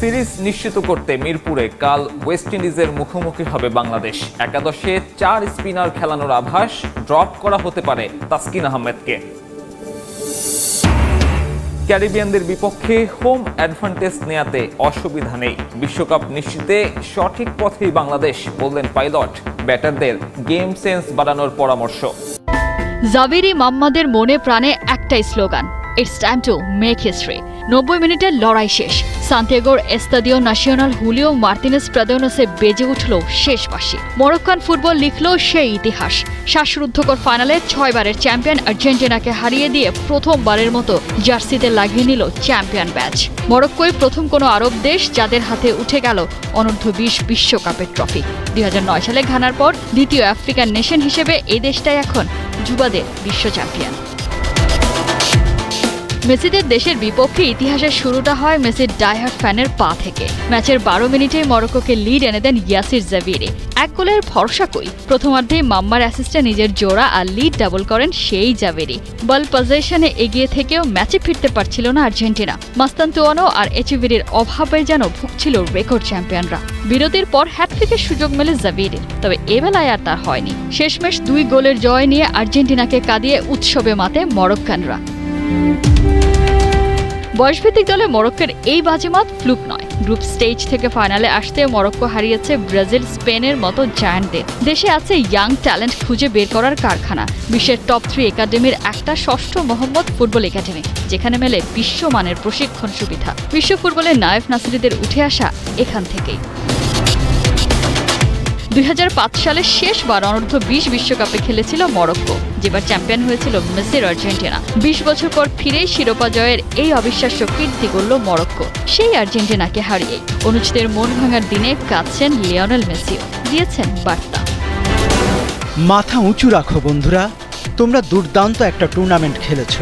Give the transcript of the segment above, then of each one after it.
Series নিশ্চিত করতে মিরপুরে কাল ওয়েস্ট ইন্ডিজের মুখোমুখি হবে বাংলাদেশ। একাদশে 4 স্পিনার খেলানোর আভাস, ড্রপ করা হতে পারে তাসকিন আহমেদকে। ক্যারিবিয়ানদের বিপক্ষে হোম অ্যাডভান্টেজ নেয়াতে অসুবিধা নেই, বিশ্বকাপ নিশ্চিতে সঠিক পথেই বাংলাদেশ, বললেন পাইলট। ব্যাটারদের গেম সেন্স বাড়ানোর পরামর্শ। জাভেরি মাম্মাদের মনে প্রাণে একটাই slogan, it's time to make history. 90 মিনিটের লড়াই শেষ। সান্তিয়াগোর এস্তাদিও ন্যাশনাল হুলিও মার্তিনেস প্রাদোনোসে বেজে উঠল শেষ বাঁশি। মরক্কান ফুটবল লিখল সেই ইতিহাস। শ্বাসরুদ্ধকর ফাইনালে 6 বারের চ্যাম্পিয়ন আর্জেন্টিনাকে হারিয়ে দিয়ে প্রথমবারের মতো জার্সিতে লাগিয়ে নিল চ্যাম্পিয়ন ব্যাজ। মরক্কোই প্রথম কোনো আরব দেশ যাদের হাতে উঠে গেল অনূর্ধ্ব-20 বিশ্বকাপের ট্রফি। 2009 সালে ঘানার পর দ্বিতীয় আফ্রিকান নেশন হিসেবে এই দেশটাই এখন যুবাদের বিশ্ব চ্যাম্পিয়ন। মেসিদের দেশের বিপক্ষে ইতিহাসের শুরুটা হয় মেসির ডাইহার্ড ফ্যানের পা থেকে। ম্যাচের 12 মিনিটেই মরক্কোকে লিড এনে দেন ইয়াসির জাভেরি। 1 গোলের ভরসা কই। প্রথমার্ধেই মাম্মার অ্যাসিস্টে নিজের জোড়া আর লিড ডাবল করেন সেই জাভেরি। বল পজিশনে এগিয়ে থেকেও ম্যাচে ফিরতে পারছিল না আর্জেন্টিনা। মাস্তানতুয়ানো আর এচেভেরির অভাবে যেন ভুগছিল রেকর্ড চ্যাম্পিয়নরা। বিরতির পর হ্যাটট্রিকের সুযোগ মেলে জাভেরির, তবে এবেলায় আর তার হয়নি। শেষমেশ 2 গোলের জয় নিয়ে আর্জেন্টিনাকে কাঁদিয়ে উৎসবে মাতে মরক্কানরা। বয়সভিত্তিক দলে মরক্কোর এই বাজিমাত ফ্লুক নয়। গ্রুপ স্টেজ থেকে ফাইনালে আসতে মরক্কো হারিয়েছে ব্রাজিল, স্পেনের মতো জায়ান্টদের। দেশে আছে ইয়াং ট্যালেন্ট খুঁজে বের করার কারখানা। বিশ্বের টপ 3 একাডেমির একটা ষষ্ঠ মোহাম্মদ ফুটবল একাডেমি, যেখানে মেলে বিশ্বমানের প্রশিক্ষণ সুবিধা। বিশ্ব ফুটবলের নায়েফ নাসিরিদের উঠে আসা এখান থেকেই। 2005 সালে শেষবার অনূর্ধ্ব-20 বিশ্বকাপে খেলেছিল মরক্কো, যেবার চ্যাম্পিয়ন হয়েছিল মেসির আর্জেন্টিনা। 20 বছর পর ফিরেই শিরোপা জয়ের এই অবিশ্বাস্য কীর্তি গড়ল মরক্কো, সেই আর্জেন্টিনাকে হারিয়েই। অনুজদের মন ভাঙার দিনে কাঁদছেন লিওনেল মেসিও, দিয়েছেন বার্তা। মাথা উঁচু রাখো বন্ধুরা, তোমরা দুর্দান্ত একটা টুর্নামেন্ট খেলেছ।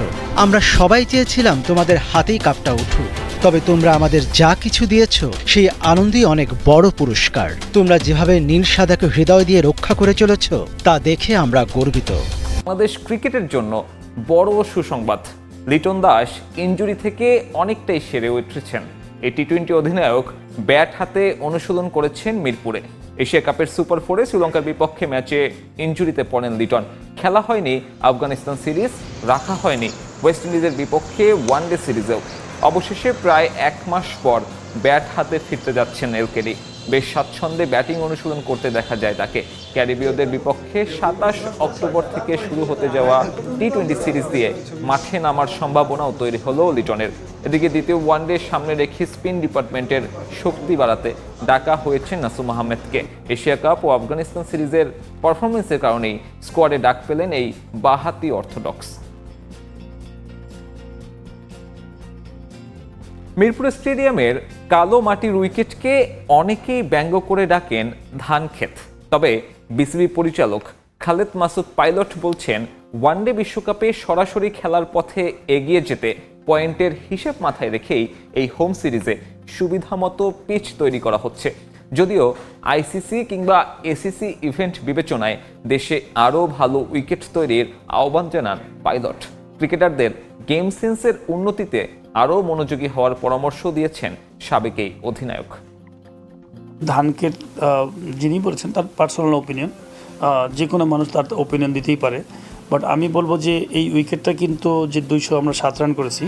আমরা সবাই চেয়েছিলাম তোমাদের হাতেই কাপটা উঠুক, তবে তোমরা আমাদের যা কিছু দিয়েছ সেই আনন্দই অনেক বড় পুরস্কার। তোমরা যেভাবে নীল সাদাকে হৃদয় দিয়ে রক্ষা করে চলেছ তা দেখে আমরা গর্বিত। বাংলাদেশ ক্রিকেটের জন্য বড় সুসংবাদ, লিটন দাস ইনজুরি থেকে অনেকটাই সেরে উঠেছেন। এই টি-20 অধিনায়ক ব্যাট হাতে অনুশীলন করেছেন মিরপুরে। এশিয়া কাপের সুপার 4-এ শ্রীলঙ্কার বিপক্ষে ম্যাচে ইনজুরিতে পড়েন লিটন। খেলা হয়নি আফগানিস্তান সিরিজ, রাখা হয়নি ওয়েস্ট ইন্ডিজের বিপক্ষে ওয়ানডে সিরিজেও। অবশেষে প্রায় 1 মাস পর ব্যাট হাতে ফিরতে যাচ্ছেন এলকেডি। বেশ স্বাচ্ছন্দ্যে ব্যাটিং অনুশীলন করতে দেখা যায় তাকে। ক্যারিবীয়দের বিপক্ষে 27 অক্টোবর থেকে শুরু হতে যাওয়া টি-20 সিরিজ দিয়ে মাঠে নামার সম্ভাবনাও তৈরি হলো লিটনের। এদিকে দ্বিতীয় ওয়ানডে সামনে রেখে স্পিন ডিপার্টমেন্টের শক্তি বাড়াতে ডাকা হয়েছে নাসুম আহমেদকে। এশিয়া কাপ ও আফগানিস্তান সিরিজের পারফরমেন্সের কারণেই স্কোয়াডে ডাক পেলেন এই বাঁহাতি অর্থোডক্স। মিরপুর স্টেডিয়ামের কালো মাটির উইকেটকে অনেকেই ব্যঙ্গ করে ডাকেন ধানক্ষেত। তবে বিসিবি পরিচালক খালেদ মাসুদ পাইলট বলছেন, ওয়ানডে বিশ্বকাপে সরাসরি খেলার পথে এগিয়ে যেতে পয়েন্টের হিসেব মাথায় রেখেই এই হোম সিরিজে সুবিধামতো পিচ তৈরি করা হচ্ছে। যদিও আইসিসি কিংবা এসিসি ইভেন্ট বিবেচনায় দেশে আরও ভালো উইকেট তৈরির আহ্বান জানান পাইলট। ক্রিকেটারদের গেম সেন্সের উন্নতিতে আরও মনোযোগী হওয়ার পরামর্শ দিয়েছেন সাবেক এই অধিনায়ক। ধানক্ষেত যিনি বলেছেন তার পার্সোনাল ওপিনিয়ন, যে কোনো মানুষ তার ওপিনিয়ন দিতেই পারে। বাট আমি বলবো যে এই উইকেটটা কিন্তু যে 200 আমরা 7 রান করেছি,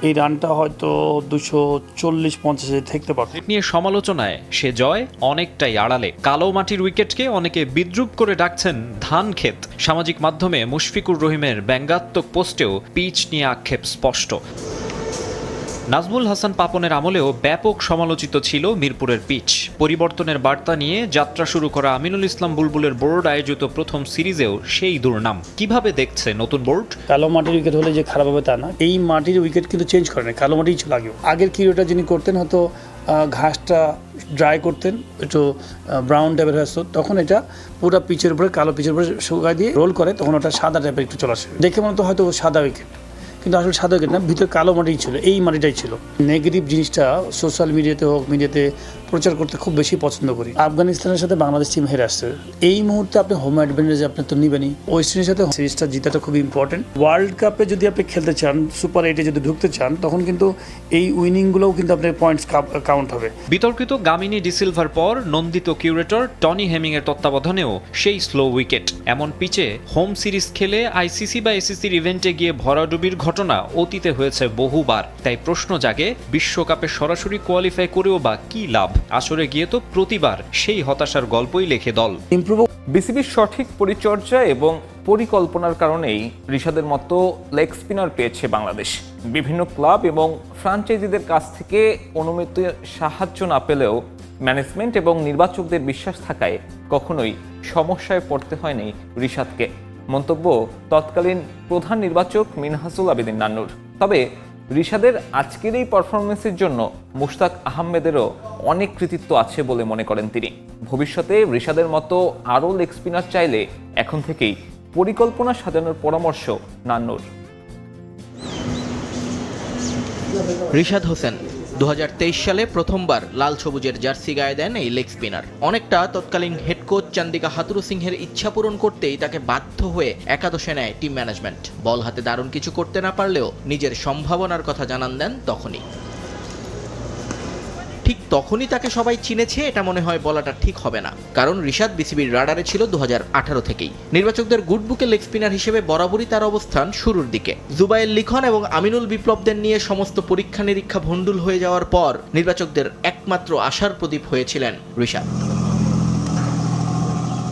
এই রানটা হয়তো 240-50 থাকতে পারে। নিয়ে সমালোচনায় সে জয় অনেকটাই আড়ালে। কালো মাটির উইকেটকে অনেকে বিদ্রুপ করে ডাকছেন ধানক্ষেত। সামাজিক মাধ্যমে মুশফিকুর রহিমের ব্যঙ্গাত্মক পোস্টেও পিচ নিয়ে আক্ষেপ স্পষ্ট। নাজমুল হাসান পাপনের আমলেও ব্যাপক সমালোচিত ছিল মিরপুরের পিচ। পরিবর্তনের বার্তা নিয়ে যাত্রা শুরু করা আমিনুল ইসলাম বুলবুলের বোর্ড আয়োজিত প্রথম সিরিজেও সেই দুর্নাম। কিভাবে দেখছে নতুন বোর্ড? কালো মাটির উইকেট হলে যে খারাপ হবে তা না, এই মাটির উইকেট কিন্তু চেঞ্জ করে না, কালো মাটিই ছিল আগেও। আগের কিরোটা যিনি করতেন হয়তো ঘাসটা ড্রাই করতেন, একটু ব্রাউন টাইপের আসতো, তখন এটা পুরো পিচের উপরে কালো পিচের উপরে শুকায় দিয়ে রোল করে, তখন ওটা সাদা টাইপের একটু চলে আসে। দেখে মনে তো হয়তো সাদা উইকেট, কিন্তু আসলে সাদা উইকেট না, ভিতরে কালো মাটিই ছিল, এই মাটিটাই ছিল। নেগেটিভ জিনিসটা সোশ্যাল মিডিয়াতে হোক, মিডিয়াতে প্রচার করতে খুব বেশি পছন্দ করি। আফগানিস্তানের সাথে বাংলাদেশ টিম হেরে আসছে, এই মুহূর্তে আপনি হোম অ্যাডভান্টেজ আপনি তো নেবেনই। ওয়েস্ট ইন্ডিজের সাথে সিরিজটা জিতাটা খুব ইম্পর্টেন্ট। ওয়ার্ল্ড কাপে যদি আপনি খেলতে চান, সুপার 8-এ যদি ঢুকতে চান, তখন কিন্তু এই উইনিংগুলোও কিন্তু আপনার পয়েন্টস কাউন্ট হবে। বিতর্কিত গামিনী ডিসিলভার পর নন্দিত কিউরেটর টনি হেমিংয়ের তত্ত্বাবধানেও সেই স্লো উইকেট। এমন পিচে হোম সিরিজ খেলে আইসিসি বা এসিসির ইভেন্টে গিয়ে ভরাডুবির ঘটনা অতীতে হয়েছে বহুবার। তাই প্রশ্ন জাগে, বিশ্বকাপে সরাসরি কোয়ালিফাই করেও বা কি লাভ? আসরে গিয়ে তো প্রতিবার সেই হতাশার গল্পই লেখে দল। বিসিবির সঠিক পরিচর্যা এবং পরিকল্পনার কারণেই রিশাদের মতো লেগ স্পিনার পেয়েছে বাংলাদেশ। বিভিন্ন ক্লাব এবং ফ্র্যাঞ্চাইজিদের কাছ থেকে অনুমতি সাহায্য না পেলেও ম্যানেজমেন্ট এবং নির্বাচকদের বিশ্বাস থাকায় কখনোই সমস্যায় পড়তে হয়নি রিশাদকে। মন্তব্য তৎকালীন প্রধান নির্বাচক মিনহাসুল আবেদিন নান্নুর। তবে রিশাদের আজকের এই পারফরমেন্সের জন্য মুশতাক আহমেদেরও অনেক কৃতিত্ব আছে বলে মনে করেন তিনি। ভবিষ্যতে রিশাদের মতো আরও লেগ স্পিনার চাইলে এখন থেকেই পরিকল্পনা সাজানোর পরামর্শ নান্নুর। রিশাদ হোসেন 2023 সালে প্রথমবার লাল সবুজের জার্সি গায়ে দেন এই লেগ স্পিনার। অনেকটা তৎকালীন হেড কোচ চান্দিকা হাতুরু সিংহের ইচ্ছা পূরণ করতেই তাকে বাধ্য হয়ে একাদশে নেয় টিম ম্যানেজমেন্ট। বল হাতে দারুণ কিছু করতে না পারলেও নিজের সম্ভাবনার কথা জানান দেন তখনই। ঠিক তখনই তাকে সবাই চিনেছে এটা মনে হয় বলাটা ঠিক হবে না, কারণ রিশাদ বিসিবির রাডারে ছিল 2018 থেকেই। নির্বাচকদের গুড বুকে লেগ স্পিনার হিসেবে বরাবরই তার অবস্থান শুরুর দিকে। জুবায়ের লিখন এবং আমিনুল বিপ্লবদের নিয়ে সমস্ত পরীক্ষা নিরীক্ষা ভণ্ডুল হয়ে যাওয়ার পর নির্বাচকদের একমাত্র আশার প্রদীপ হয়েছিলেন রিশাদ।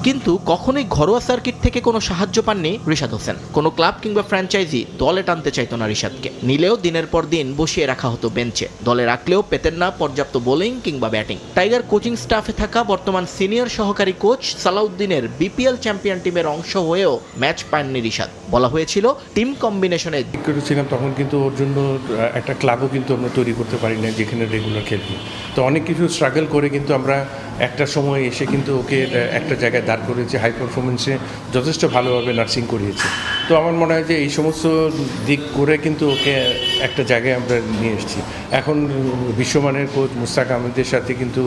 কিন্তু কখনোই ঘরোয়া সার্কিট থেকে কোনো সাহায্য পাননি রিশাদ হোসেন। কোনো ক্লাব কিংবা ফ্র্যাঞ্চাইজি দলে টানতে চাইতো না রিশাদকে। নিলেও দিনের পর দিন বসিয়ে রাখা হতো বেঞ্চে। দলে রাখলেও পেতেন না পর্যাপ্ত বোলিং কিংবা ব্যাটিং। টাইগার কোচিং স্টাফে থাকা বর্তমান সিনিয়র সহকারী কোচ সালাউদ্দিনের বিপিএল চ্যাম্পিয়ন টিমের অংশ হয়েও ম্যাচ পাননি রিশাদ। বলা হয়েছিল টিম কম্বিনেশনে করেছিলাম, তখন কিন্তু ওর জন্য একটা ক্লাবও কিন্তু আমরা তৈরি করতে পারি না যেখানে রেগুলার খেলবে। তো অনেক কিছু স্ট্রাগল করে কিন্তু আমরা একটা সময় এসে কিন্তু ওকে একটা জায়গায় দাঁড় করেছে, হাই পারফরমেন্সে যথেষ্ট ভালোভাবে নার্সিং করিয়েছে। তো আমার মনে হয় যে এই সমস্ত দিক করে কিন্তু ওকে একটা জায়গায় আমরা নিয়ে এসেছি। এখন বিশ্বমানের কোচ মুশতাক আহমেদের সাথে কিন্তু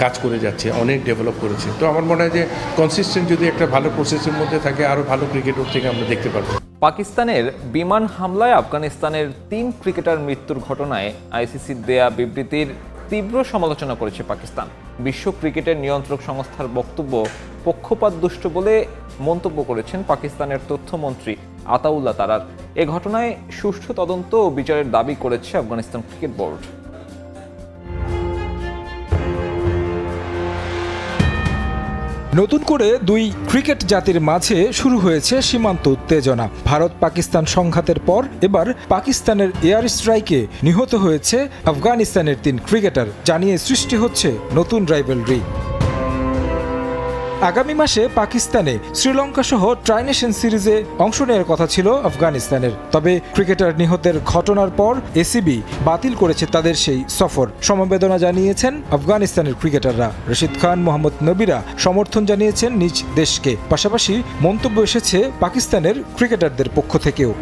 কাজ করে যাচ্ছে, অনেক ডেভেলপ করেছে। তো আমার মনে হয় যে কনসিস্টেন্ট যদি একটা ভালো প্রসেসের মধ্যে থাকে, আরও ভালো ক্রিকেট ওর থেকে আমরা দেখতে পারবো। পাকিস্তানের বিমান হামলায় আফগানিস্তানের 3 ক্রিকেটার মৃত্যুর ঘটনায় আইসিসির দেয়া বিবৃতির তীব্র সমালোচনা করেছে পাকিস্তান। বিশ্ব ক্রিকেটের নিয়ন্ত্রক সংস্থার বক্তব্য পক্ষপাতদুষ্ট বলে মন্তব্য করেছেন পাকিস্তানের তথ্যমন্ত্রী আতাউল্লাহ তারার। এ ঘটনায় সুষ্ঠু তদন্ত ও বিচারের দাবি করেছে আফগানিস্তান ক্রিকেট বোর্ড। নতুন করে দুই ক্রিকেট জাতির মাঝে শুরু হয়েছে সীমান্ত উত্তেজনা। ভারত পাকিস্তান সংঘাতের পর এবার পাকিস্তানের এয়ার স্ট্রাইকে নিহত হয়েছে আফগানিস্তানের 3 ক্রিকেটার, জানিয়ে সৃষ্টি হচ্ছে নতুন রাইভালরি। আগামী মাসে পাকিস্তানে শ্রীলঙ্কা সহ ট্রাইনেশন সিরিজে অংশ নেওয়ার কথা ছিল আফগানিস্তানের। তবে ক্রিকেটার নিহতের ঘটনার পর এসিবি বাতিল করেছে তাদের সেই সফর। সমবেদনা জানিয়েছেন আফগানিস্তানের ক্রিকেটাররা। রশিদ খান, মোহাম্মদ নবীরা সমর্থন জানিয়েছেন নিজ দেশকে। পাশাপাশি মন্তব্য এসেছে পাকিস্তানের ক্রিকেটারদের পক্ষ থেকেও।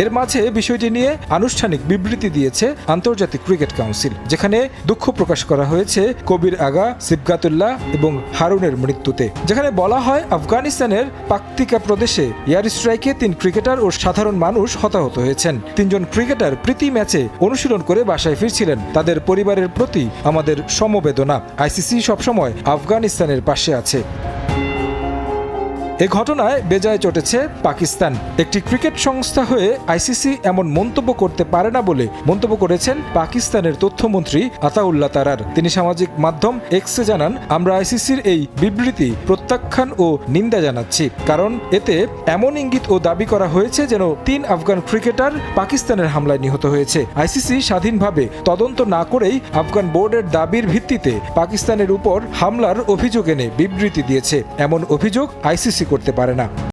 এর মাঝে বিষয়টি নিয়ে আনুষ্ঠানিক বিবৃতি দিয়েছে আন্তর্জাতিক ক্রিকেট কাউন্সিল, যেখানে দুঃখ প্রকাশ করা হয়েছে কবির আগা, সিবগাতুল্লাহ এবং হারুনের মৃত্যুতে। যেখানে বলা হয় আফগানিস্তানের পাকতিকা প্রদেশে এয়ার স্ট্রাইকে 3 ক্রিকেটার ও সাধারণ মানুষ হতাহত হয়েছেন। 3 জন ক্রিকেটার প্রীতি ম্যাচে অনুশীলন করে বাসায় ফিরছিলেন। তাদের পরিবারের প্রতি আমাদের সমবেদনা। আইসিসি সবসময় আফগানিস্তানের পাশে আছে। এ ঘটনায় বেজায় চটেছে পাকিস্তান। একটি ক্রিকেট সংস্থা হয়ে আইসিসি এমন মন্তব্য করতে পারে না বলে মন্তব্য করেছেন পাকিস্তানের তথ্যমন্ত্রী আতাউল্লাহ তারার। তিনি সামাজিক মাধ্যম এক্সে জানান, আমরা আইসিসির এই বিবৃতি প্রত্যাখ্যান ও নিন্দা জানাচ্ছি, কারণ এতে এমন ইঙ্গিত ও দাবি করা হয়েছে যেন 3 আফগান ক্রিকেটার পাকিস্তানের হামলায় নিহত হয়েছে। আইসিসি স্বাধীনভাবে তদন্ত না করেই আফগান বোর্ডের দাবির ভিত্তিতে পাকিস্তানের উপর হামলার অভিযোগ এনে বিবৃতি দিয়েছে। এমন অভিযোগ আইসিসি করতে পারে না।